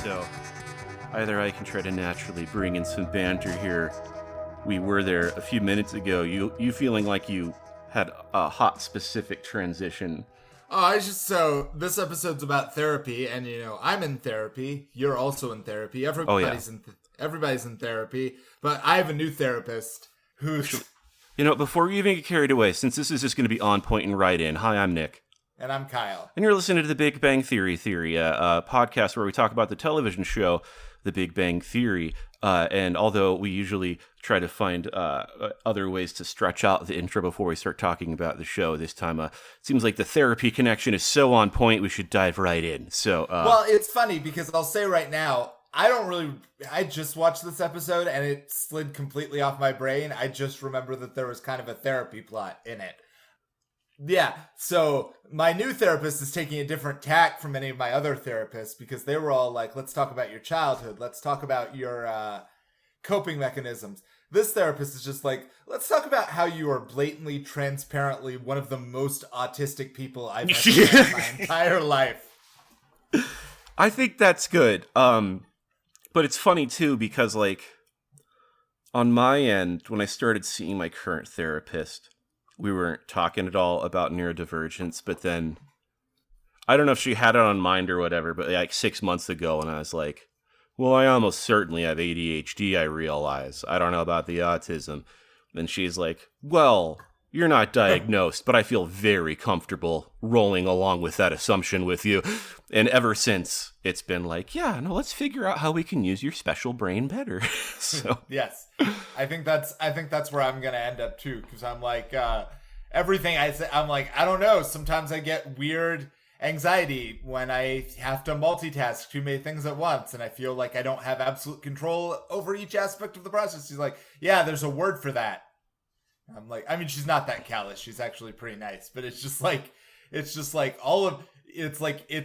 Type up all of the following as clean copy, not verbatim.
so either I can try to naturally bring in some banter here. We were there a few minutes ago. You feeling like you had a hot specific transition? So this episode's about therapy, and I'm in therapy. You're also in therapy. Everybody's in therapy, but I have a new therapist who's. Before we even get carried away, since this is just going to be on point and right in. Hi, I'm Nick. And I'm Kyle. And you're listening to the Big Bang Theory, a podcast where we talk about the television show, The Big Bang Theory. And although we usually try to find other ways to stretch out the intro before we start talking about the show, this time it seems like the therapy connection is so on point, we should dive right in. Well, it's funny because I'll say right now, I just watched this episode and it slid completely off my brain. I just remember that there was kind of a therapy plot in it. Yeah, so my new therapist is taking a different tack from any of my other therapists because they were all like, let's talk about your childhood. Let's talk about your coping mechanisms. This therapist is just like, let's talk about how you are blatantly, transparently one of the most autistic people I've ever met in my entire life. I think that's good. But it's funny too because on my end, when I started seeing my current therapist, we weren't talking at all about neurodivergence, but then I don't know if she had it on mind or whatever, but 6 months ago, and I was like, well, I almost certainly have ADHD, I realize. I don't know about the autism. Then she's like, well, you're not diagnosed, but I feel very comfortable rolling along with that assumption with you. And ever since, it's been like, yeah, no, let's figure out how we can use your special brain better. So yes, I think that's where I'm gonna end up too, because I'm like everything I say, I'm like, I don't know. Sometimes I get weird anxiety when I have to multitask too many things at once, and I feel like I don't have absolute control over each aspect of the process. She's like, yeah, there's a word for that. I'm like, I mean, she's not that callous. She's actually pretty nice, but it's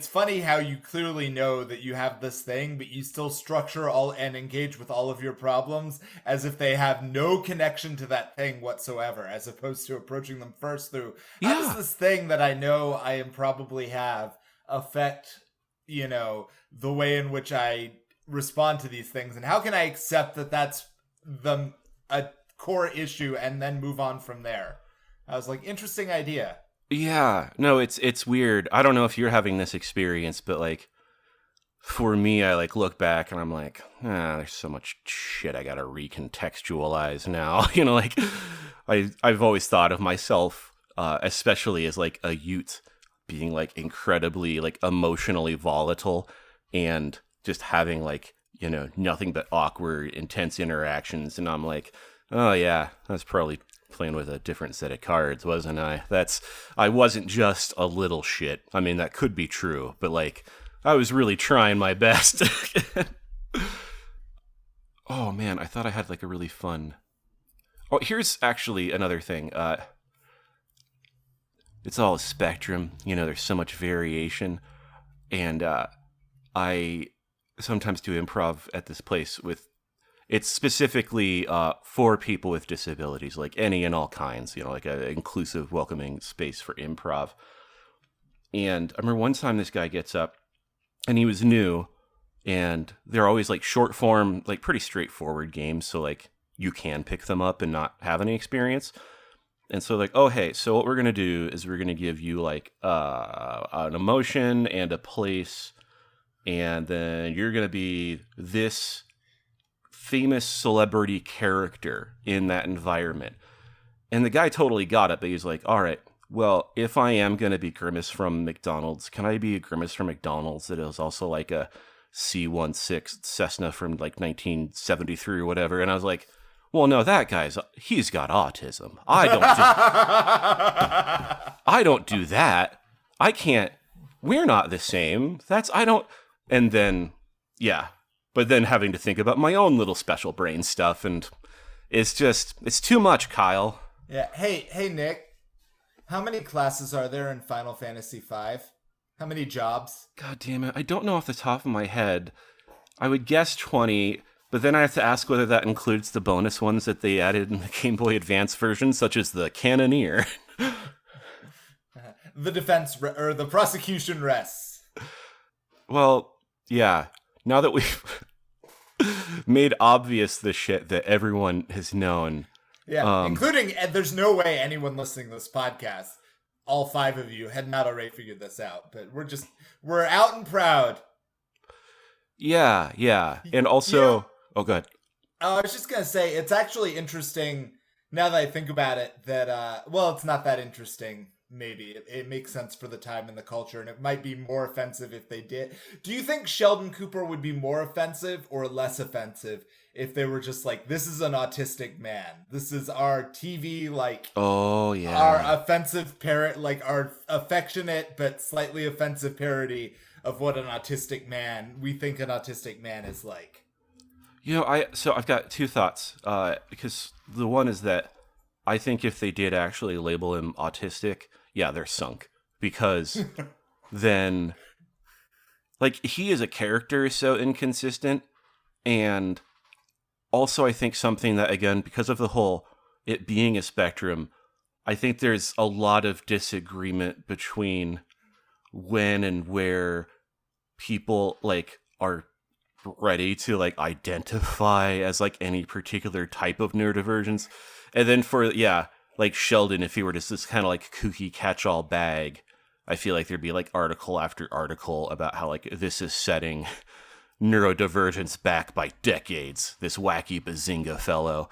funny how you clearly know that you have this thing, but you still structure all and engage with all of your problems as if they have no connection to that thing whatsoever, as opposed to approaching them first through, how does this thing that I know I am probably have affect, the way in which I respond to these things, and how can I accept that that's a core issue and then move on from there? I was like, interesting idea. Yeah, no, it's weird. I don't know if you're having this experience, but for me, I look back and I'm like, there's so much shit I gotta recontextualize now. I've always thought of myself, especially as a youth, being incredibly emotionally volatile and just having nothing but awkward, intense interactions, and I'm like, oh yeah, that's probably playing with a different set of cards, wasn't I? I wasn't just a little shit. I mean, that could be true, but I was really trying my best. Oh man, I thought I had a really fun. Oh, here's actually another thing. It's all a spectrum. There's so much variation, and I sometimes do improv at this place with. It's specifically for people with disabilities, any and all kinds, an inclusive, welcoming space for improv. And I remember one time this guy gets up, and he was new, and they're always short form, pretty straightforward games, so you can pick them up and not have any experience. And so oh, hey, so what we're going to do is we're going to give you an emotion and a place, and then you're going to be this famous celebrity character in that environment. And the guy totally got it, but he's like, all right, well, if I am going to be Grimace from McDonald's, can I be a Grimace from McDonald's that is also a C-16 Cessna from 1973 or whatever? And I was like, well, no, he's got autism. I don't do that. I can't, we're not the same. And then, yeah. But then having to think about my own little special brain stuff, and it's too much, Kyle. Yeah. Hey, Nick. How many classes are there in Final Fantasy V? How many jobs? God damn it. I don't know off the top of my head. I would guess 20, but then I have to ask whether that includes the bonus ones that they added in the Game Boy Advance version, such as the Cannoneer. The defense, or the prosecution rests. Well, yeah. now that we've made obvious the shit that everyone has known. Yeah, including, there's no way anyone listening to this podcast, all 5 of you, had not already figured this out. But we're out and proud. Yeah. And also, oh, good. I was just going to say, it's actually interesting, now that I think about it, that, it's not that interesting, maybe. It makes sense for the time and the culture, and it might be more offensive if they did. Do you think Sheldon Cooper would be more offensive or less offensive if they were just like, this is an autistic man. This is our TV, oh, yeah, our offensive our affectionate but slightly offensive parody of what an autistic man, we think an autistic man is like. I've got 2 thoughts, because the one is that I think if they did actually label him autistic, yeah, they're sunk, because then, he as a character is so inconsistent, and also I think something that, again, because of the whole it being a spectrum, I think there's a lot of disagreement between when and where people, are ready to, identify as, any particular type of neurodivergence. And then for, Sheldon, if he were just this kind of, kooky catch-all bag, I feel like there'd be, article after article about how, this is setting neurodivergence back by decades, this wacky bazinga fellow.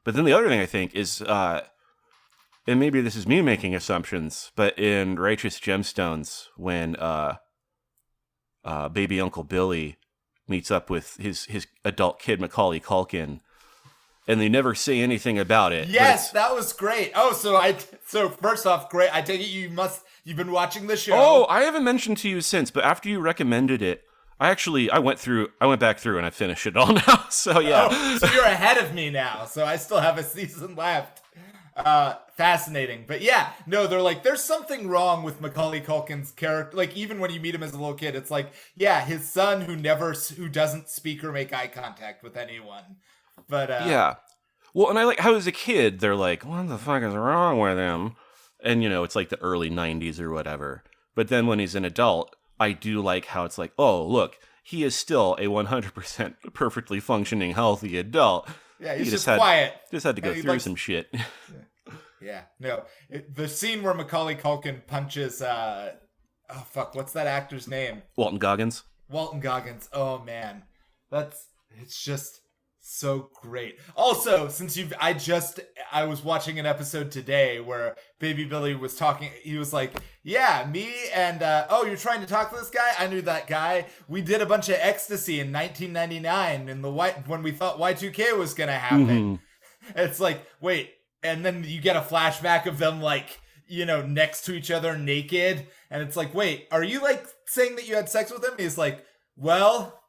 But then the other thing I think is, and maybe this is me making assumptions, but in Righteous Gemstones, when baby Uncle Billy meets up with his adult kid, Macaulay Culkin, and they never say anything about it. Yes, that was great. Oh, so first off, great. I take it you've been watching the show. Oh, I haven't mentioned to you since, but after you recommended it, I went back through and I finished it all now. So yeah. Oh, so you're ahead of me now. So I still have a season left. Fascinating. But yeah, no, they're like, there's something wrong with Macaulay Culkin's character. Even when you meet him as a little kid, it's like, yeah, his son who doesn't speak or make eye contact with anyone. But yeah. Well, and I like how as a kid, they're like, what the fuck is wrong with him? And it's the early 90s or whatever. But then when he's an adult, I do like how it's like, oh, look, he is still a 100% perfectly functioning, healthy adult. Yeah, he's just quiet. Just had to go through some shit. Yeah, no. The scene where Macaulay Culkin punches, what's that actor's name? Walton Goggins. Oh, man. It's just so great. Also, since I was watching an episode today where Baby Billy was talking. He was like, yeah, me and, you're trying to talk to this guy? I knew that guy. We did a bunch of ecstasy in 1999 when we thought Y2K was going to happen. Mm-hmm. It's like, wait. And then you get a flashback of them next to each other naked. And it's like, wait, are you saying that you had sex with him? He's like, well,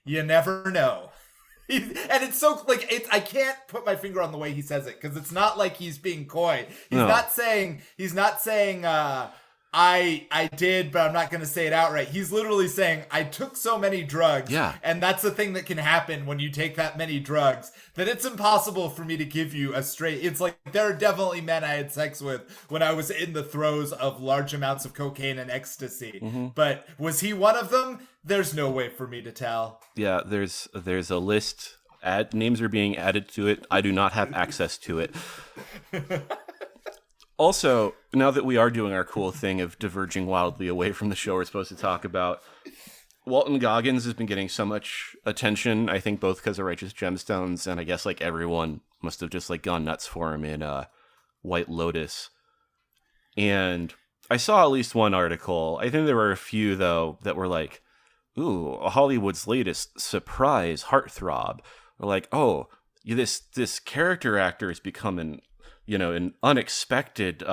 you never know. And it's so I can't put my finger on the way he says it because it's not like he's being coy. He's not saying I did, but I'm not going to say it outright. He's literally saying I took so many drugs. Yeah. And that's the thing that can happen when you take that many drugs that it's impossible for me to give you a straight. It's like there are definitely men I had sex with when I was in the throes of large amounts of cocaine and ecstasy. Mm-hmm. But was he one of them? There's no way for me to tell. Yeah, there's a list. Names are being added to it. I do not have access to it. Also, now that we are doing our cool thing of diverging wildly away from the show we're supposed to talk about, Walton Goggins has been getting so much attention, I think both because of Righteous Gemstones, and I guess everyone must have just gone nuts for him in White Lotus. And I saw at least one article. I think there were a few, though, that were like, ooh, Hollywood's latest surprise heartthrob. Or oh, this character actor is becoming, an unexpected,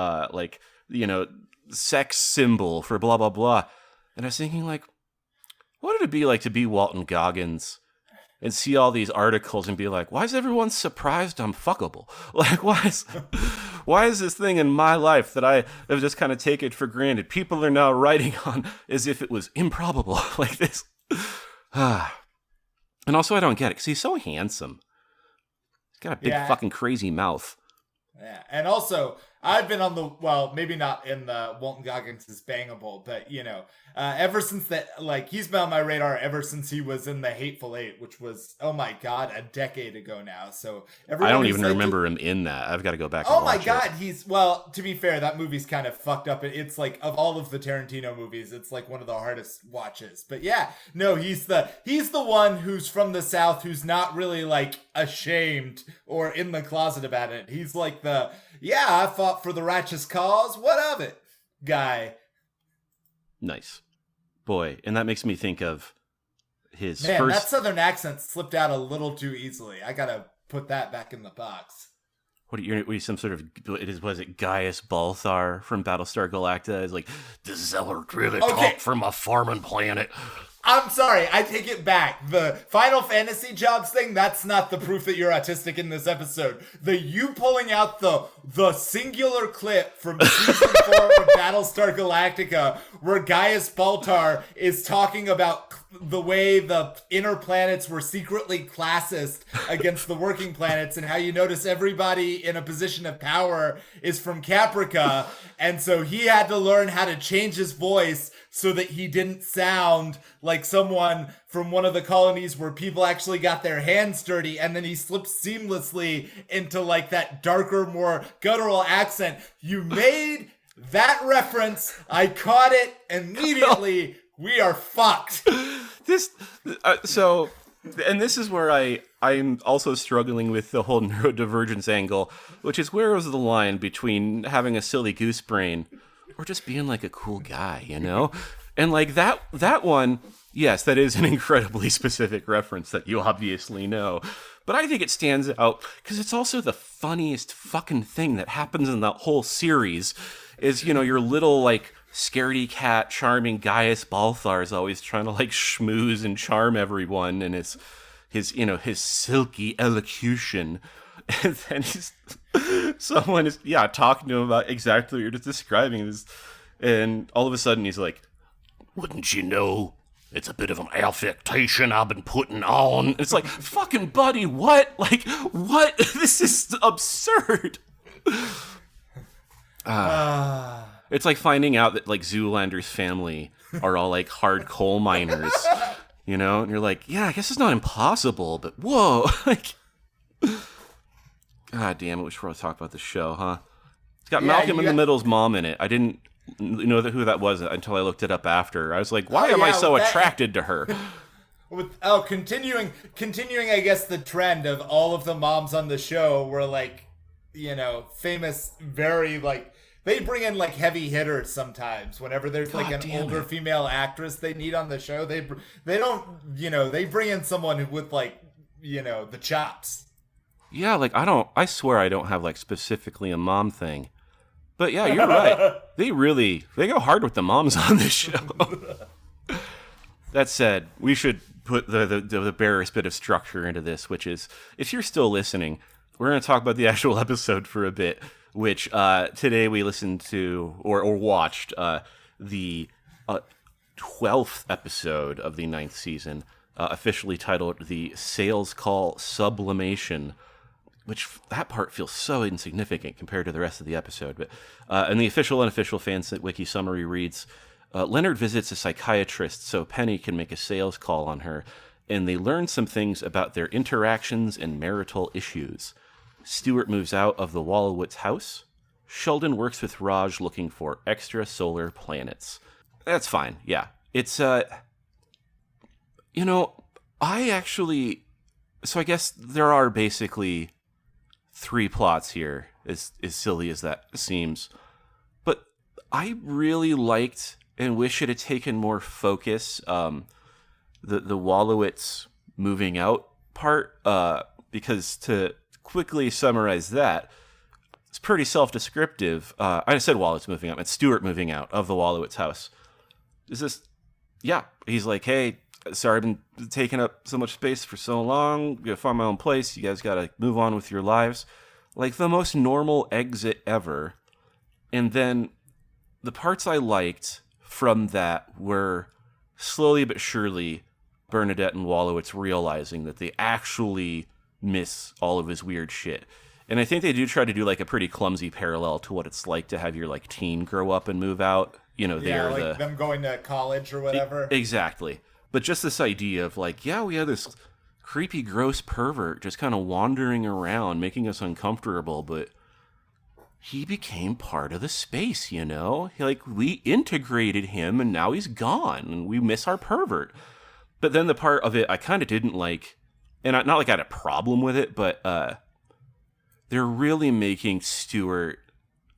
sex symbol for blah, blah, blah. And I was thinking, what would it be like to be Walton Goggins and see all these articles and be like, why is everyone surprised I'm fuckable? Why is this thing in my life that I have just kind of taken for granted? People are now writing on as if it was improbable like this. And also, I don't get it because he's so handsome. He's got a big fucking crazy mouth. Yeah, and also, I've been on the, well, maybe not in the Walton Goggins is bangable, but ever since that, like, he's been on my radar ever since he was in the Hateful Eight, which was, oh my God, a decade ago now. So I don't even remember him in that. I've got to go back and oh watch my God, it. well, to be fair, that movie's kind of fucked up. It's like, of all of the Tarantino movies, it's like one of the hardest watches. But yeah, no, he's the one who's from the South who's not really like ashamed or in the closet about it. He's like I fought for the righteous cause, what of it guy. Nice. Boy, and that makes me think of his Man, first... that southern accent slipped out a little too easily. I gotta put that back in the box. What are you some sort of... Was it Gaius Balthar from Battlestar Galacta? Is like, the Zeller really talk from a farming planet. I'm sorry, I take it back. The Final Fantasy jokes thing, that's not the proof that you're autistic in this episode. You pulling out the singular clip from season 4 of Battlestar Galactica where Gaius Baltar is talking about the way the inner planets were secretly classist against the working planets, and how you notice everybody in a position of power is from Caprica, and so he had to learn how to change his voice so that he didn't sound like someone from one of the colonies where people actually got their hands dirty, and then he slipped seamlessly into like that darker, more guttural accent. You made that reference. I caught it immediately. We are fucked. This is where I'm also struggling with the whole neurodivergence angle, which is, where is the line between having a silly goose brain or just being like a cool guy, And like that one, yes, that is an incredibly specific reference that you obviously know. But I think it stands out because it's also the funniest fucking thing that happens in that whole series is, your little like scaredy cat charming Gaius Balthar is always trying to like schmooze and charm everyone, and his silky elocution. And then someone is talking to him about exactly what you're just describing this, and all of a sudden he's like, "Wouldn't you know? It's a bit of an affectation I've been putting on." It's like, fucking buddy, what? Like, what? This is absurd. It's like finding out that like Zoolander's family are all like hard coal miners, and you're like, yeah, I guess it's not impossible, but whoa, like, god damn it, we should probably talk about this show, huh? It's got Malcolm in the Middle's mom in it. I didn't know who that was until I looked it up after. I was like, why am I so attracted to her? Continuing, I guess, the trend of all of the moms on the show were like, famous, very like, they bring in like heavy hitters sometimes whenever there's like an older female actress they need on the show. They don't, they bring in someone with like, the chops. Yeah, like I swear I don't have like specifically a mom thing. But yeah, you're right. They go hard with the moms on this show. That said, we should put the barest bit of structure into this, which is, if you're still listening, we're going to talk about the actual episode for a bit, which today we listened to or watched the 12th episode of the 9th season, officially titled The Sales Call Sublimation, which that part feels so insignificant compared to the rest of the episode. But and the official unofficial fansite wiki summary reads, Leonard visits a psychiatrist so Penny can make a sales call on her, and they learn some things about their interactions and marital issues. Stuart moves out of the Wallowitz house. Sheldon works with Raj looking for extrasolar planets. That's fine, yeah. It's, I guess there are basically 3 plots here, as silly as that seems. But I really liked and wish it had taken more focus, the Wallowitz moving out part, because to quickly summarize that, it's pretty self-descriptive. I said Wallowitz moving out, it's Stuart moving out of the Wallowitz house. He's like, hey, sorry, I've been taking up so much space for so long. I'm gonna find my own place. You guys gotta move on with your lives. Like, the most normal exit ever. And then the parts I liked from that were slowly but surely Bernadette and Wallowitz realizing that they actually miss all of his weird shit. And I think they do try to do like a pretty clumsy parallel to what it's like to have your like teen grow up and move out. You know, Yeah, they're like them going to college or whatever. Exactly. But just this idea of like, yeah, we have this creepy, gross pervert just kind of wandering around, making us uncomfortable, but he became part of the space, you know? Like, we integrated him, and now he's gone, and we miss our pervert. But then the part of it I kind of didn't like, and not like I had a problem with it, but they're really making Stuart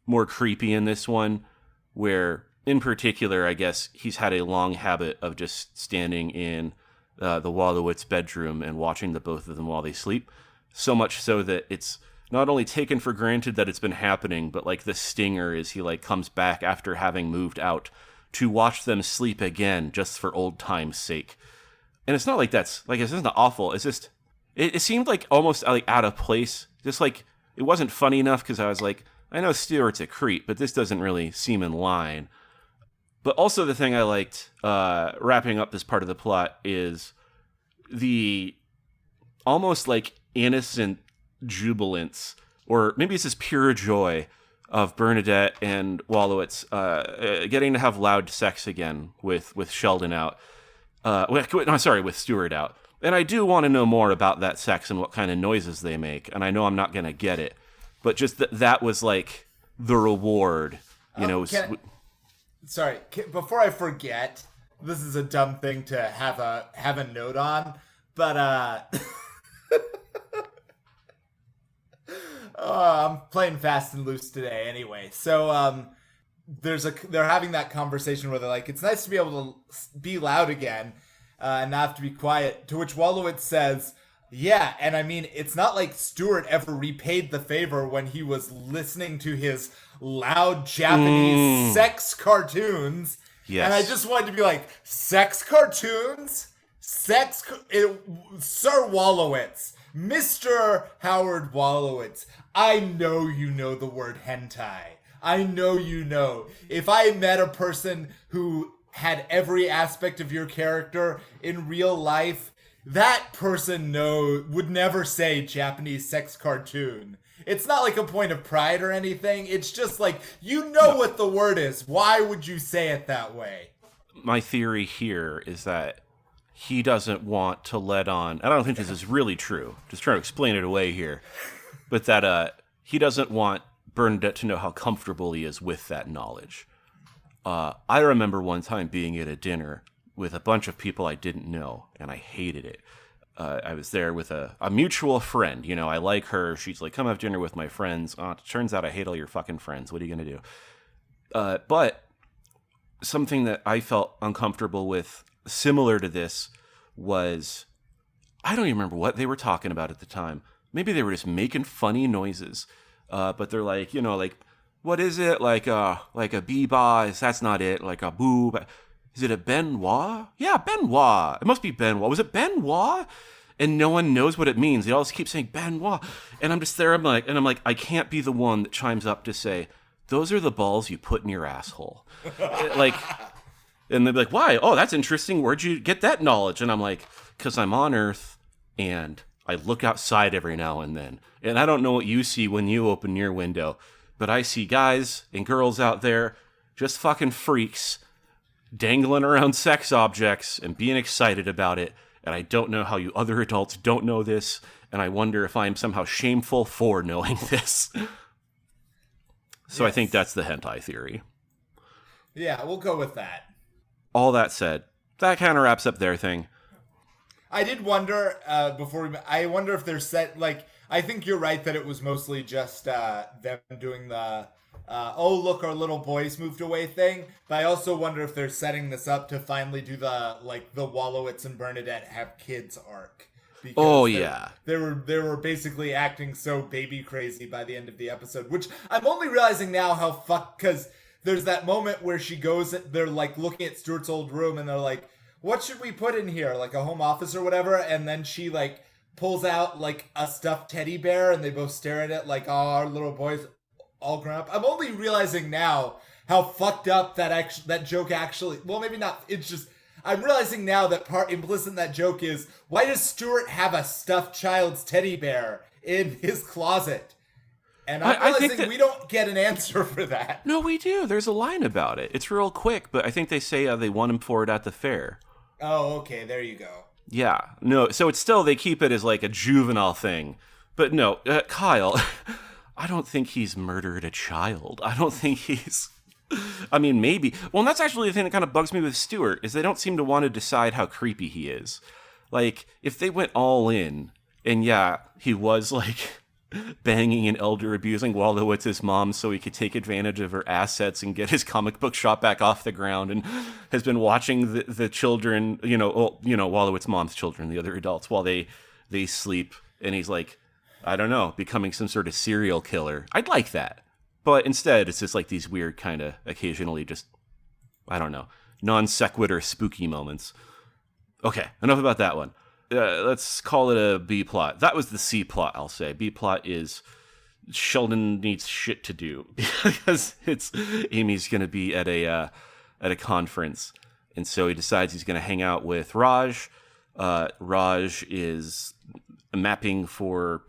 more creepy in this one, where, in particular, I guess he's had a long habit of just standing in the Wallowitz bedroom and watching the both of them while they sleep. So much so that it's not only taken for granted that it's been happening, but like the stinger is he like comes back after having moved out to watch them sleep again just for old time's sake. And it's not like that's like, it's not awful. It's just, it seemed like almost like out of place. Just like, it wasn't funny enough because I was like, I know Stuart's a creep, but this doesn't really seem in line. But also the thing I liked, wrapping up this part of the plot, is the almost like innocent jubilance, or maybe it's this pure joy of Bernadette and Wallowitz getting to have loud sex again with Sheldon out. With Stuart out. And I do want to know more about that sex and what kind of noises they make. And I know I'm not going to get it, but just that was like the reward, you know. Before I forget, this is a dumb thing to have a note on, but I'm playing fast and loose today anyway. So they're having that conversation where they're like, it's nice to be able to be loud again and not have to be quiet. To which Wallowitz says, yeah, and I mean, it's not like Stuart ever repaid the favor when he was listening to his loud Japanese sex cartoons. Yes. And I just wanted to be like, sex cartoons? Sir Wallowitz, Mr. Howard Wallowitz, I know you know the word hentai. I know you know. If I met a person who had every aspect of your character in real life, that person would never say Japanese sex cartoon. It's not like a point of pride or anything. It's just like, you know what the word is. Why would you say it that way? My theory here is that he doesn't want to let on, and I don't think this is really true, just trying to explain it away here, but that he doesn't want Bernadette to know how comfortable he is with that knowledge. I remember one time being at a dinner with a bunch of people I didn't know, and I hated it. I was there with a mutual friend. You know, I like her. She's like, come have dinner with my friends. It turns out I hate all your fucking friends. What are you going to do? But something that I felt uncomfortable with, similar to this, was, I don't even remember what they were talking about at the time. Maybe they were just making funny noises. But they're like, you know, like, what is it? Like a bee-ba? That's not it. Like a boob. Is it a Benoit? Yeah, Benoit. It must be Benoit. Was it Benoit? And no one knows what it means. They all just keep saying Benoit. And I'm just there. I'm like, I can't be the one that chimes up to say, those are the balls you put in your asshole. Like, and they'd be like, why? Oh, that's interesting. Where'd you get that knowledge? And I'm like, because I'm on Earth and I look outside every now and then. And I don't know what you see when you open your window, but I see guys and girls out there, just fucking freaks, dangling around sex objects and being excited about it. And I don't know how you other adults don't know this. And I wonder if I'm somehow shameful for knowing this. So yes. I think that's the hentai theory. Yeah, we'll go with that. All that said, that kind of wraps up their thing. I did wonder, I wonder if they're set, like, I think you're right that it was mostly just them doing the, oh, look, our little boys moved away thing. But I also wonder if they're setting this up to finally do the Wallowitz and Bernadette have kids arc. Because they were basically acting so baby crazy by the end of the episode, which I'm only realizing now because there's that moment where they're like looking at Stuart's old room and they're like, what should we put in here? Like a home office or whatever. And then she like pulls out like a stuffed teddy bear and they both stare at it like, oh, our little boy's all grown up. I'm only realizing now how fucked up that joke actually, well, maybe not. It's just, I'm realizing now that part implicit in that joke is, why does Stuart have a stuffed child's teddy bear in his closet? And I'm I think realizing that we don't get an answer for that. no, we do. There's a line about it. It's real quick, but I think they say they want him for it at the fair. Oh, okay. There you go. Yeah, no. So it's still they keep it as like a juvenile thing, but no, Kyle. I don't think he's murdered a child. I don't think he's. I mean, maybe. Well, and that's actually the thing that kind of bugs me with Stewart is they don't seem to want to decide how creepy he is. Like, if they went all in, and yeah, he was like banging and elder abusing Wallowitz's mom so he could take advantage of her assets and get his comic book shop back off the ground, and has been watching the children, Wallowitz's mom's children, the other adults, while they sleep, and he's like, I don't know, becoming some sort of serial killer. I'd like that. But instead, it's just like these weird kind of occasionally just, I don't know, non sequitur spooky moments. Okay, enough about that one. Let's call it a B plot. That was the C plot, I'll say. B plot is Sheldon needs shit to do because Amy's going to be at a conference, and so he decides he's going to hang out with Raj. Raj is mapping for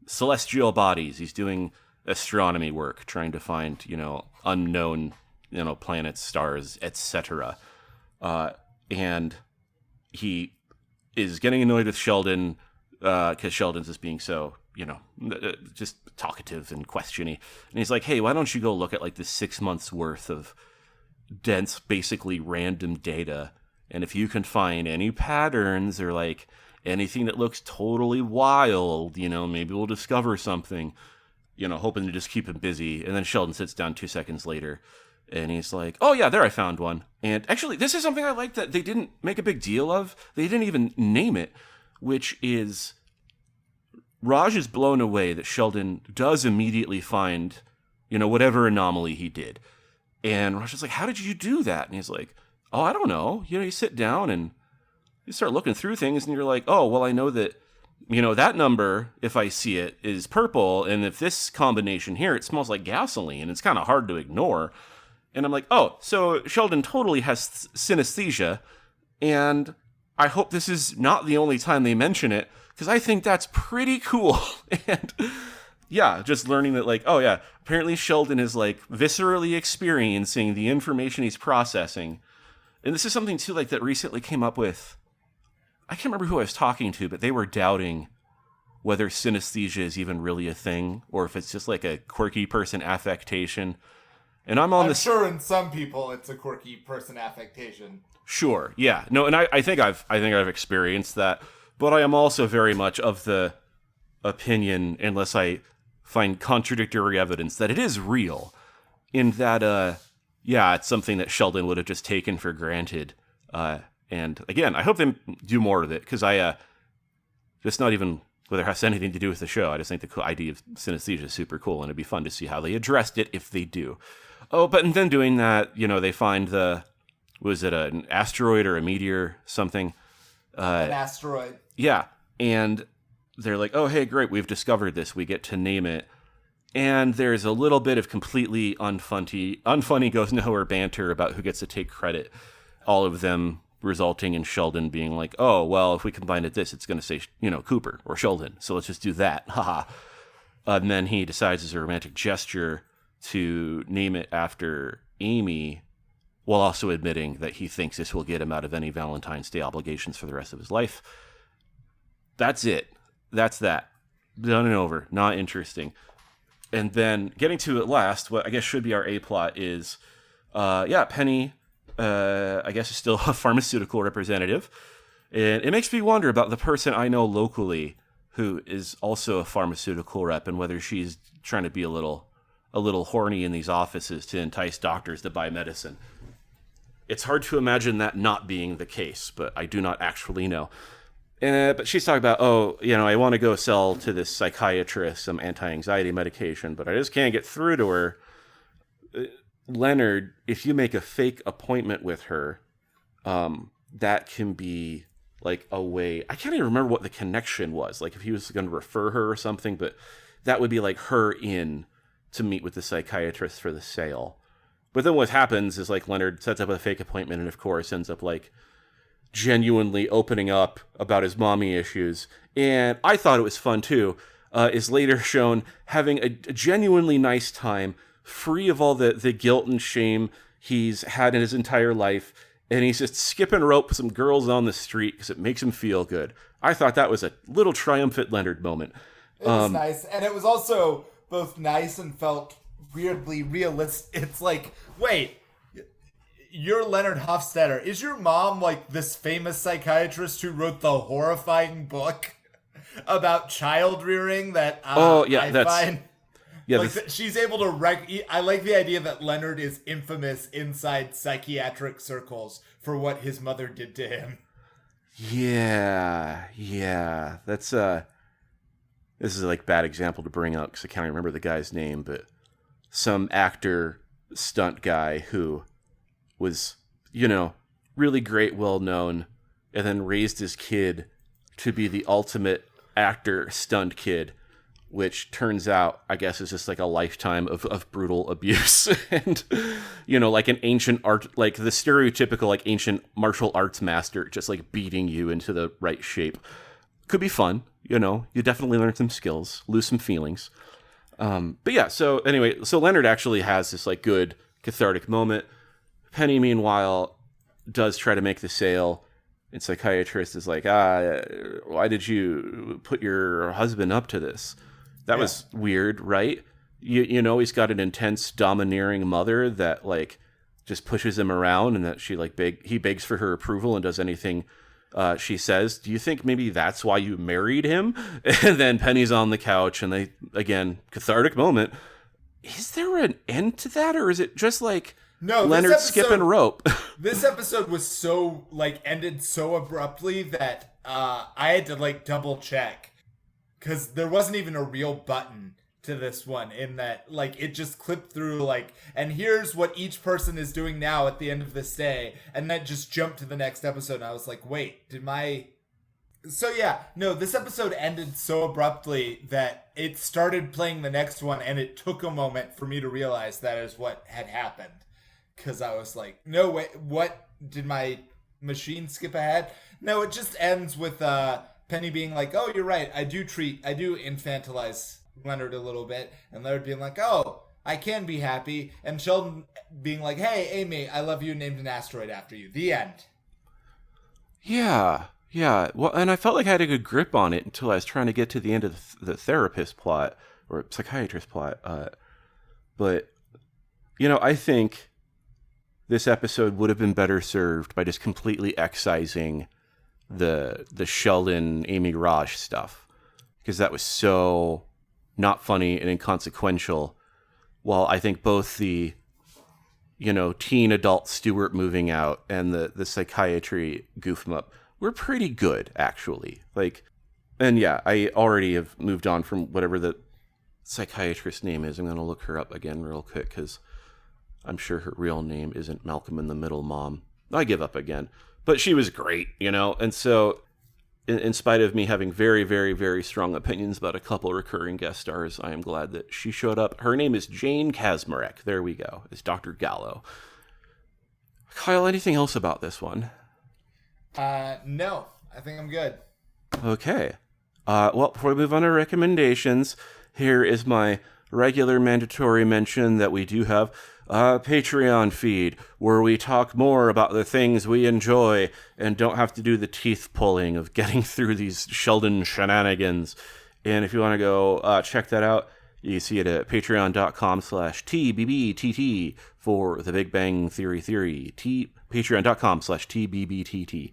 celestial bodies. He's doing astronomy work, trying to find unknown planets, stars, etc. And he is getting annoyed with Sheldon because Sheldon's just being so just talkative and questiony. And he's like, hey, why don't you go look at like this 6 months worth of dense, basically random data, and if you can find any patterns or like anything that looks totally wild, maybe we'll discover something. Hoping to just keep him busy. And then Sheldon sits down 2 seconds later, and he's like, oh yeah, there, I found one. And actually, this is something I like that they didn't make a big deal of. They didn't even name it, which is Raj is blown away that Sheldon does immediately find, whatever anomaly he did. And Raj is like, how did you do that? And he's like, oh, I don't know. You sit down and you start looking through things, and you're like, oh, well, I know that that number, if I see it, is purple, and if this combination here, it smells like gasoline, and it's kind of hard to ignore. And I'm like, oh, so Sheldon totally has synesthesia, and I hope this is not the only time they mention it, because I think that's pretty cool. And yeah, just learning that, like, oh yeah, apparently Sheldon is, like, viscerally experiencing the information he's processing. And this is something, too, like, that recently came up with, I can't remember who I was talking to, but they were doubting whether synesthesia is even really a thing, or if it's just like a quirky person affectation. And I'm sure in some people it's a quirky person affectation. Sure, yeah, no, and I think I've experienced that, but I am also very much of the opinion, unless I find contradictory evidence, that it is real. In that, yeah, it's something that Sheldon would have just taken for granted. And again, I hope they do more of it, because just not even whether it has anything to do with the show. I just think the idea of synesthesia is super cool, and it'd be fun to see how they addressed it if they do. Oh, but and then doing that, they find was it an asteroid or a meteor, something? An asteroid. Yeah, and they're like, oh, hey, great, we've discovered this. We get to name it. And there's a little bit of completely unfunny goes nowhere banter about who gets to take credit. All of them resulting in Sheldon being like, oh, well, if we combine it this, it's going to say, Cooper or Sheldon. So let's just do that. Haha. And then he decides as a romantic gesture to name it after Amy, while also admitting that he thinks this will get him out of any Valentine's Day obligations for the rest of his life. That's it. That's that. Done and over. Not interesting. And then getting to at last, what I guess should be our A plot is, Penny, I guess, is still a pharmaceutical representative. And it makes me wonder about the person I know locally who is also a pharmaceutical rep, and whether she's trying to be a little horny in these offices to entice doctors to buy medicine. It's hard to imagine that not being the case, but I do not actually know. But she's talking about, I want to go sell to this psychiatrist some anti-anxiety medication, but I just can't get through to her. Leonard, if you make a fake appointment with her, that can be like a way. I can't even remember what the connection was. Like if he was going to refer her or something, but that would be like her in to meet with the psychiatrist for the sale. But then what happens is like Leonard sets up a fake appointment and of course ends up like genuinely opening up about his mommy issues. And I thought it was fun too. is later shown having a genuinely nice time, free of all the guilt and shame he's had in his entire life, and he's just skipping rope with some girls on the street because it makes him feel good. I thought that was a little triumphant Leonard moment. It was nice, and it was also both nice and felt weirdly realistic. It's like, wait, you're Leonard Hofstadter. Is your mom like this famous psychiatrist who wrote the horrifying book about child rearing that I find... Yeah, like she's able to I like the idea that Leonard is infamous inside psychiatric circles for what his mother did to him. Yeah. That's this is like bad example to bring up because I can't remember the guy's name, but some actor stunt guy who was, really great, well known, and then raised his kid to be the ultimate actor stunt kid, which turns out, I guess, is just like a lifetime of brutal abuse. And, like an ancient art, like the stereotypical, like ancient martial arts master, just like beating you into the right shape. Could be fun, you definitely learn some skills, lose some feelings. But yeah, so anyway, so Leonard actually has this like good cathartic moment. Penny, meanwhile, does try to make the sale. And psychiatrist is like, why did you put your husband up to this? That was weird, right? He's got an intense, domineering mother that like just pushes him around, and that he begs for her approval and does anything she says. Do you think maybe that's why you married him? And then Penny's on the couch, and they, again, cathartic moment. Is there an end to that, or is it just like Leonard skipping rope? This episode was so ended so abruptly that I had to double check. Because there wasn't even a real button to this one, in that, it just clipped through, and here's what each person is doing now at the end of this day, and then just jumped to the next episode, and I was like, wait, So yeah, no, this episode ended so abruptly that it started playing the next one, and it took a moment for me to realize that is what had happened. Because I was like, no, wait, what? Did my machine skip ahead? No, it just ends with, Penny being like, oh, you're right, I do infantilize Leonard a little bit. And Leonard being like, oh, I can be happy. And Sheldon being like, hey, Amy, I love you, named an asteroid after you. The end. Yeah. Well, and I felt like I had a good grip on it until I was trying to get to the end of the therapist plot, or psychiatrist plot. But, I think this episode would have been better served by just completely excising the Sheldon Amy Raj stuff, because that was so not funny and inconsequential, while I think both the teen adult Stewart moving out and the psychiatry goof 'em up were pretty good, actually. And yeah, I already have moved on from whatever the psychiatrist's name is. I'm going to look her up again real quick, because I'm sure her real name isn't Malcolm in the Middle Mom. I give up again. But she was great, and so in spite of me having very, very, very strong opinions about a couple recurring guest stars, I am glad that she showed up. Her name is Jane Kasmarek. There we go. It's Dr. Gallo. Kyle, anything else about this one? No. I think I'm good. Okay. Well, before we move on to recommendations, here is my regular mandatory mention that we do have a Patreon feed where we talk more about the things we enjoy and don't have to do the teeth pulling of getting through these Sheldon shenanigans. And if you want to go check that out, you see it at patreon.com/TBBTT for the Big Bang Theory. Patreon.com/TBBTT.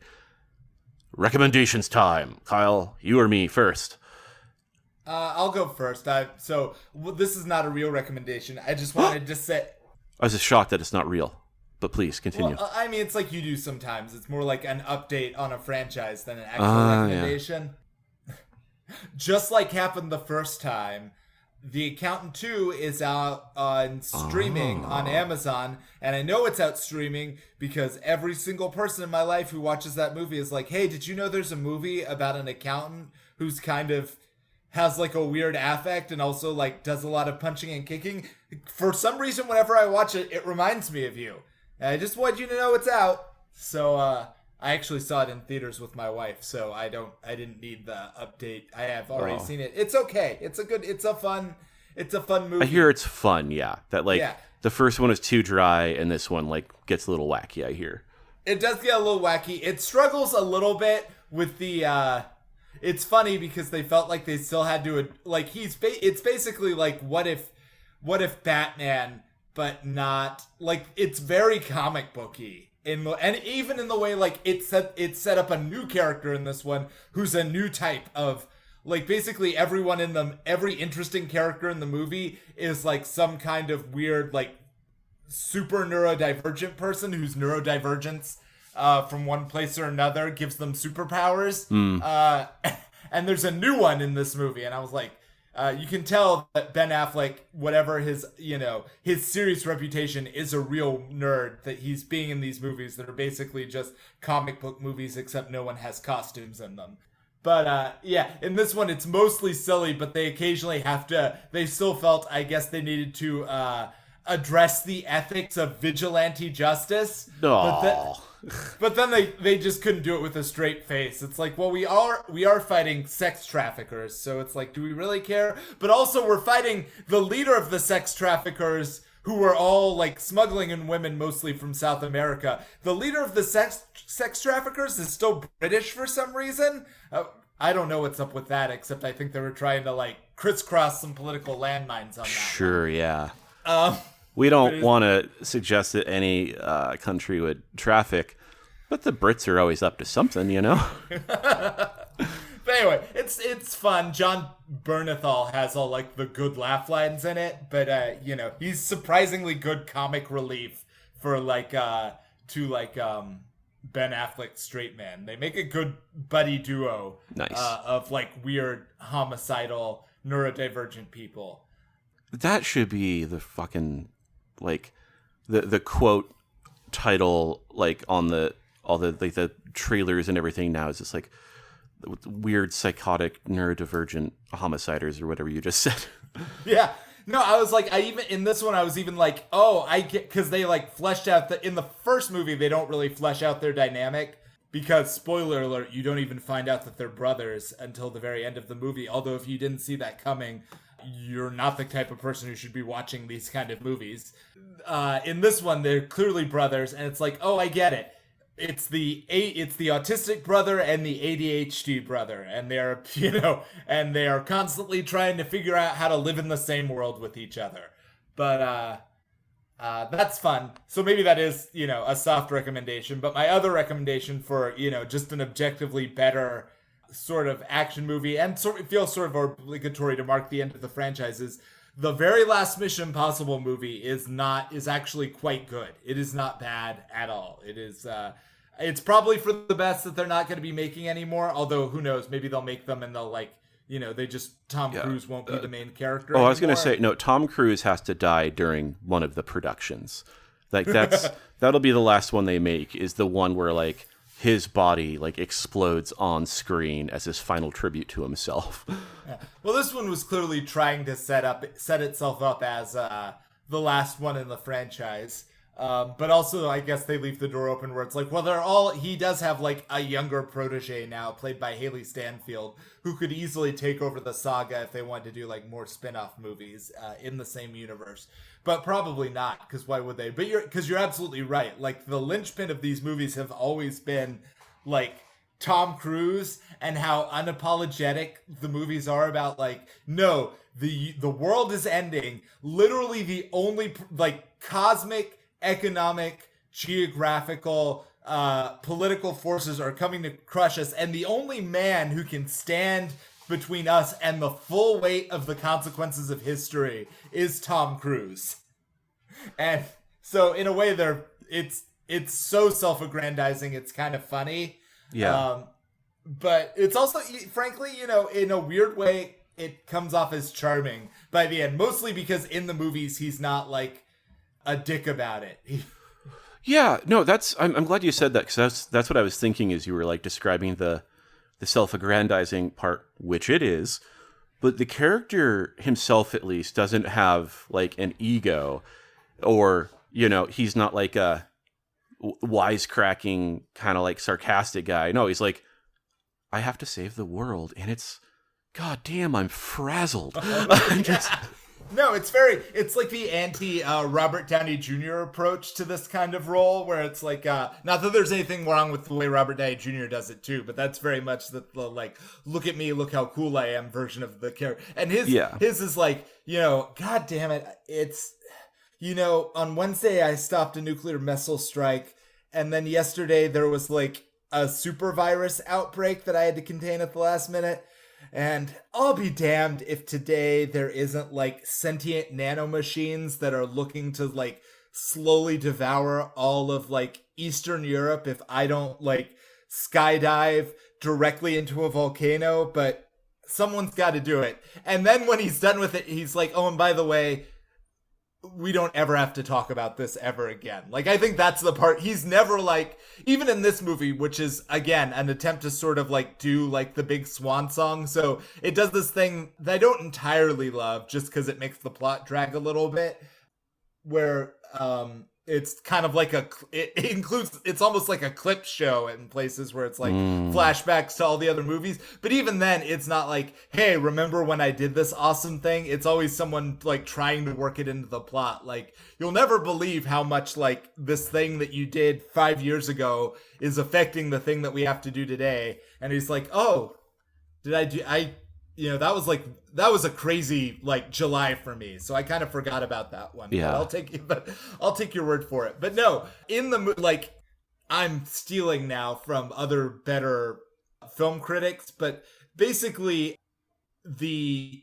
Recommendations time. Kyle, you or me first? I'll go first. So this is not a real recommendation. I just wanted to say... I was just shocked that it's not real, but please continue. Well, I mean, it's like you do sometimes. It's more like an update on a franchise than an actual recommendation. Yeah. Just like happened the first time, The Accountant 2 is out on streaming on Amazon, and I know it's out streaming because every single person in my life who watches that movie is like, hey, did you know there's a movie about an accountant who's kind of has a weird affect and also does a lot of punching and kicking? For some reason, whenever I watch it, it reminds me of you. And I just want you to know it's out. So I actually saw it in theaters with my wife, so I didn't need the update. I have already seen it. It's okay. It's a fun movie. I hear it's fun, yeah. That the first one is too dry and this one gets a little wacky, I hear. It does get a little wacky. It struggles a little bit with the it's funny because they felt like they still had to it's basically like what if Batman, but not it's very comic booky. And even in the way it set up a new character in this one who's a new type of basically every interesting character in the movie is some kind of weird super neurodivergent person whose neurodivergence from one place or another gives them superpowers. And there's a new one in this movie, and I was like, you can tell that Ben Affleck, whatever his serious reputation, is a real nerd, that he's being in these movies that are basically just comic book movies, except no one has costumes in them. But in this one, it's mostly silly, but they occasionally they still felt, I guess they needed to address the ethics of vigilante justice. But then they just couldn't do it with a straight face. It's like, well, we are fighting sex traffickers, so it's like, do we really care? But also we're fighting the leader of the sex traffickers, who were all smuggling in women mostly from South America. The leader of the sex traffickers is still British for some reason. I don't know what's up with that, except I think they were trying to crisscross some political landmines on that. Sure, yeah. We don't want to suggest that any country would traffic, but the Brits are always up to something, you know? But anyway, it's fun. John Bernthal has all the good laugh lines in it, but he's surprisingly good comic relief for Ben Affleck's straight man. They make a good buddy duo. Nice. Of weird homicidal neurodivergent people. That should be the fucking the quote title on all the trailers and everything now is just weird psychotic neurodivergent homiciders or whatever you just said. Yeah. No, I was in this one I was even I get, because they fleshed out in the first movie they don't really flesh out their dynamic, because spoiler alert, you don't even find out that they're brothers until the very end of the movie. Although if you didn't see that coming, you're not the type of person who should be watching these kind of movies. In this one, they're clearly brothers, and it's I get it. It's the autistic brother and the ADHD brother, and they're and they are constantly trying to figure out how to live in the same world with each other. But that's fun. So maybe that is a soft recommendation. But my other recommendation for just an objectively better sort of action movie, and it feels sort of obligatory to mark the end of the franchise, is the very last Mission Impossible movie is actually quite good. It is not bad at all. It is it's probably for the best that they're not going to be making anymore, although who knows, maybe they'll make them and they'll Tom Cruise won't be the main character anymore. I was going to say, no, Tom Cruise has to die during one of the productions. That'll be the last one they make, is the one where his body explodes on screen as his final tribute to himself. Yeah. Well, this one was clearly trying to set itself up as the last one in the franchise. But also, I guess they leave the door open where it's he does have a younger protege now, played by Haley Stanfield, who could easily take over the saga if they wanted to do more spin-off movies in the same universe. But probably not, because why would they? But you're absolutely right. The linchpin of these movies have always been Tom Cruise, and how unapologetic the movies are about no, the world is ending. Literally the only cosmic, economic, geographical, political forces are coming to crush us, and the only man who can stand between us and the full weight of the consequences of history is Tom Cruise. And so in a way it's so self-aggrandizing, it's kind of funny. Yeah. But it's also, frankly, in a weird way, it comes off as charming by the end, mostly because in the movies he's not a dick about it. Yeah, no, I'm glad you said that, because that's what I was thinking as you were describing the self-aggrandizing part, which it is, but the character himself at least doesn't have an ego, or he's not wisecracking kind of like sarcastic guy. No, he's like, I have to save the world, and it's, god damn, I'm frazzled. I'm just, No, it's like the anti Robert Downey Jr. approach to this kind of role, where it's like, not that there's anything wrong with the way Robert Downey Jr. does it too, but that's very much the like, look at me, look how cool I am version of the character. And his is like, god damn it, it's, on Wednesday I stopped a nuclear missile strike, and then yesterday there was like a super virus outbreak that I had to contain at the last minute. And I'll be damned if today there isn't like sentient nanomachines that are looking to like slowly devour all of like Eastern Europe if I don't like skydive directly into a volcano, but someone's got to do it. And then when he's done with it, he's like, oh, and by the way, we don't ever have to talk about this ever again. Like, I think that's the part. He's never like, even in this movie, which is, again, an attempt to sort of like do like the big swan song. So it does this thing that I don't entirely love just because it makes the plot drag a little bit, where it's kind of like it includes, it's almost like a clip show in places where it's like flashbacks to all the other movies. But even then, it's not like, hey, remember when I did this awesome thing? It's always someone like trying to work it into the plot. Like, you'll never believe how much like this thing that you did 5 years ago is affecting the thing that we have to do today. And he's like, oh, that was a crazy like July for me, so I kind of forgot about that one. Yeah, but I'll take your word for it. But no, in the like, I'm stealing now from other better film critics, but basically the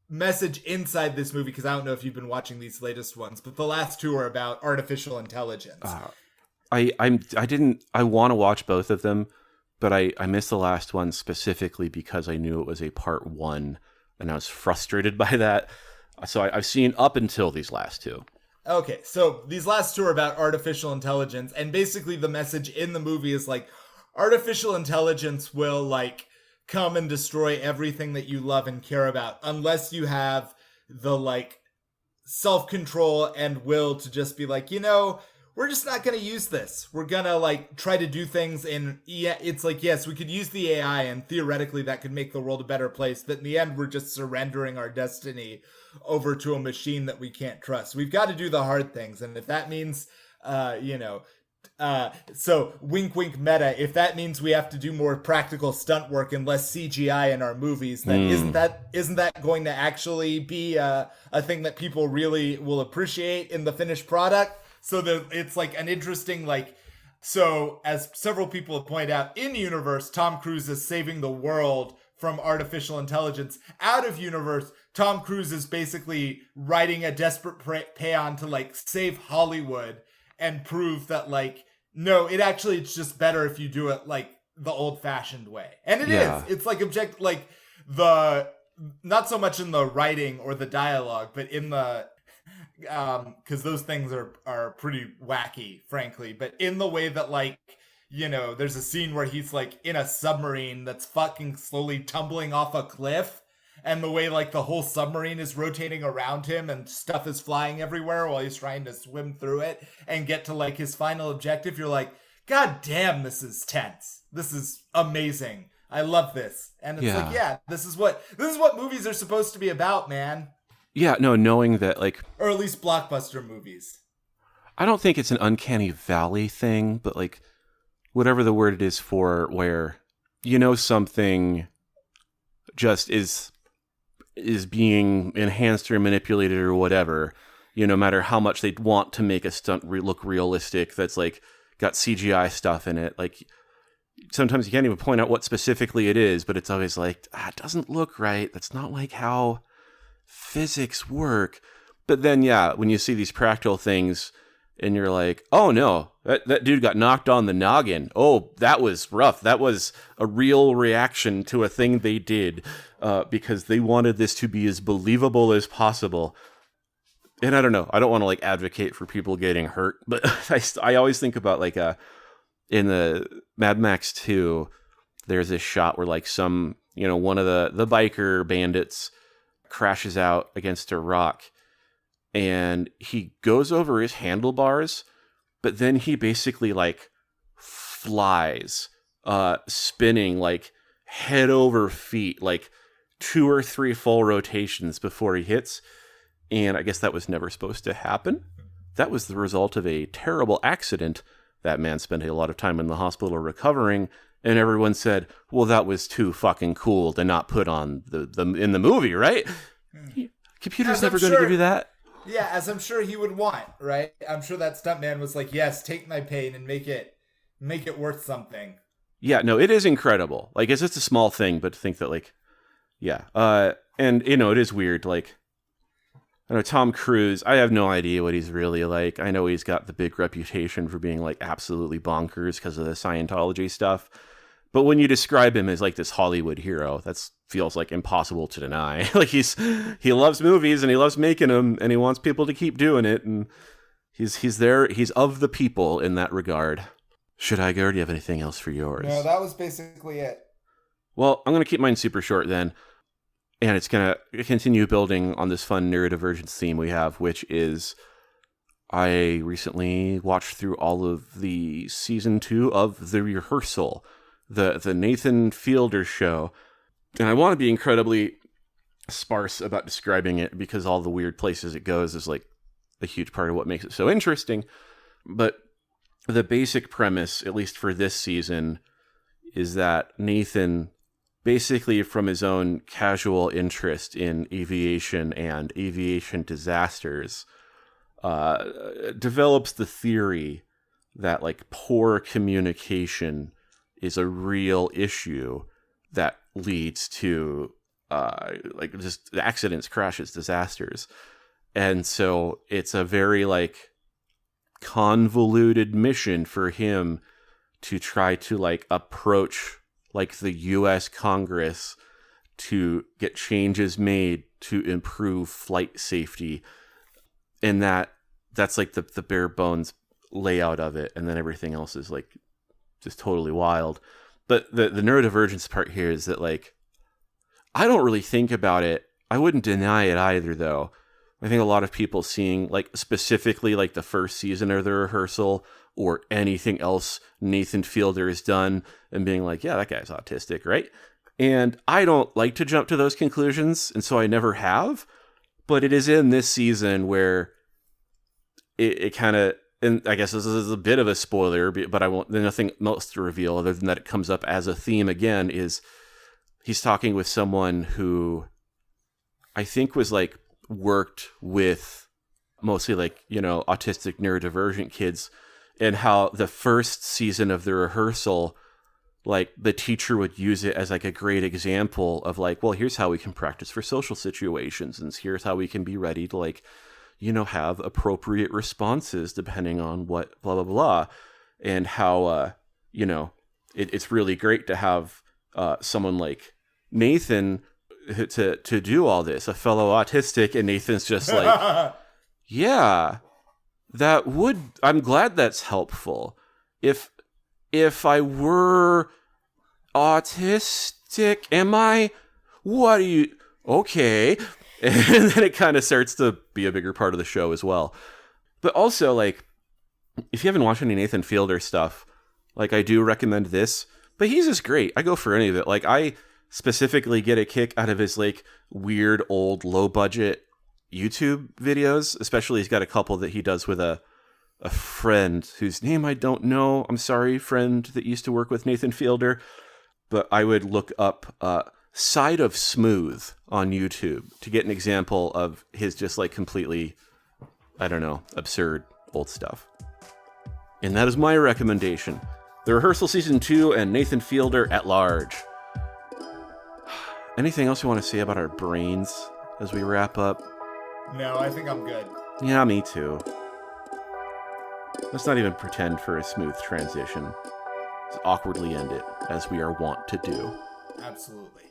message inside this movie, because I don't know if you've been watching these latest ones, but the last two are about artificial intelligence. I want to watch both of them, but I missed the last one specifically because I knew it was a part one, and I was frustrated by that. So I've seen up until these last two. Okay, so these last two are about artificial intelligence, and basically the message in the movie is like, artificial intelligence will like come and destroy everything that you love and care about unless you have the like self-control and will to just be like, we're just not going to use this. We're going to like try to do things it's like, yes, we could use the AI and theoretically that could make the world a better place. But in the end, we're just surrendering our destiny over to a machine that we can't trust. We've got to do the hard things. And if that means, so wink, wink meta, if that means we have to do more practical stunt work and less CGI in our movies, then isn't that going to actually be a thing that people really will appreciate in the finished product? So it's like an interesting, like, so as several people have pointed out, in universe, Tom Cruise is saving the world from artificial intelligence. Out of universe, Tom Cruise is basically writing a desperate paean to like save Hollywood and prove that like, no, it's just better if you do it like the old fashioned way. And it is. It's like not so much in the writing or the dialogue, but in the, because those things are pretty wacky, frankly, but in the way that like, there's a scene where he's like in a submarine that's fucking slowly tumbling off a cliff, and the way like the whole submarine is rotating around him and stuff is flying everywhere while he's trying to swim through it and get to like his final objective, you're like, god damn, this is tense, this is amazing, I love this. And it's like, this is what movies are supposed to be about, man. Yeah, no, knowing that, like... Or at least blockbuster movies. I don't think it's an uncanny valley thing, but, like, whatever the word it is for where, something just is being enhanced or manipulated or whatever, no matter how much they want to make a stunt look realistic that's, like, got CGI stuff in it. Like, sometimes you can't even point out what specifically it is, but it's always like, it doesn't look right. That's not, like, how physics work. But then when you see these practical things and you're like, oh no, that dude got knocked on the noggin, oh, that was rough, that was a real reaction to a thing they did because they wanted this to be as believable as possible. And I don't know, I don't want to like advocate for people getting hurt, but I always think about like in the Mad Max 2, there's this shot where like some, one of the biker bandits crashes out against a rock and he goes over his handlebars but then he basically like flies, spinning like head over feet, like 2 or 3 full rotations before he hits. And I guess that was never supposed to happen. That was the result of a terrible accident. That man spent a lot of time in the hospital recovering, and everyone said, well, that was too fucking cool to not put on the in the movie, right? Computer's never going to give you that. Yeah, as I'm sure he would want, right? I'm sure that stuntman was like, yes, take my pain and make it worth something. Yeah, no, it is incredible. Like, it's just a small thing, but to think that, like, yeah. And, you know, it is weird. Like, I know Tom Cruise, I have no idea what he's really like. I know he's got the big reputation for being, like, absolutely bonkers because of the Scientology stuff. But when you describe him as, like, this Hollywood hero, that feels, like, impossible to deny. Like, he loves movies, and he loves making them, and he wants people to keep doing it, and he's there. He's of the people in that regard. Should I go, or do you have anything else for yours? No, that was basically it. Well, I'm going to keep mine super short then. And it's going to continue building on this fun neurodivergence theme we have, which is I recently watched through all of the season 2 of The Rehearsal, the Nathan Fielder show. And I want to be incredibly sparse about describing it because all the weird places it goes is like a huge part of what makes it so interesting. But the basic premise, at least for this season, is that Nathan, basically from his own casual interest in aviation and aviation disasters, develops the theory that like poor communication is a real issue that leads to like just accidents, crashes, disasters. And so it's a very like convoluted mission for him to try to like approach like the US Congress to get changes made to improve flight safety. And that's like the bare bones layout of it. And then everything else is like just totally wild. But the neurodivergence part here is that like, I don't really think about it. I wouldn't deny it either though. I think a lot of people seeing like specifically like the first season of The Rehearsal or anything else Nathan Fielder has done and being like, yeah, that guy's autistic, right? And I don't like to jump to those conclusions, and so I never have. But it is in this season where it kind of, and I guess this is a bit of a spoiler, but I won't, there's nothing else to reveal other than that it comes up as a theme again, is he's talking with someone who I think was like worked with mostly like, you know, autistic neurodivergent kids, and how the first season of The Rehearsal, like the teacher would use it as like a great example of like, well, here's how we can practice for social situations, and here's how we can be ready to like, you know, have appropriate responses depending on what blah blah blah, and how you know, it's really great to have someone like Nathan to do all this, a fellow autistic, and Nathan's just like, yeah, that would, I'm glad that's helpful. If I were autistic, am I? What do you? Okay. And then it kind of starts to be a bigger part of the show as well. But also, like, if you haven't watched any Nathan Fielder stuff, like, I do recommend this. But he's just great. I go for any of it. Like, I specifically get a kick out of his, like, weird, old, low-budget YouTube videos. Especially, he's got a couple that he does with a friend whose name I don't know. I'm sorry, friend that used to work with Nathan Fielder. But I would look up Side of Smooth on YouTube to get an example of his just like completely, I don't know, absurd old stuff. And that is my recommendation. The Rehearsal Season 2 and Nathan Fielder at large. Anything else you want to say about our brains as we wrap up? No, I think I'm good. Yeah, me too. Let's not even pretend for a smooth transition. Let's awkwardly end it, as we are wont to do. Absolutely.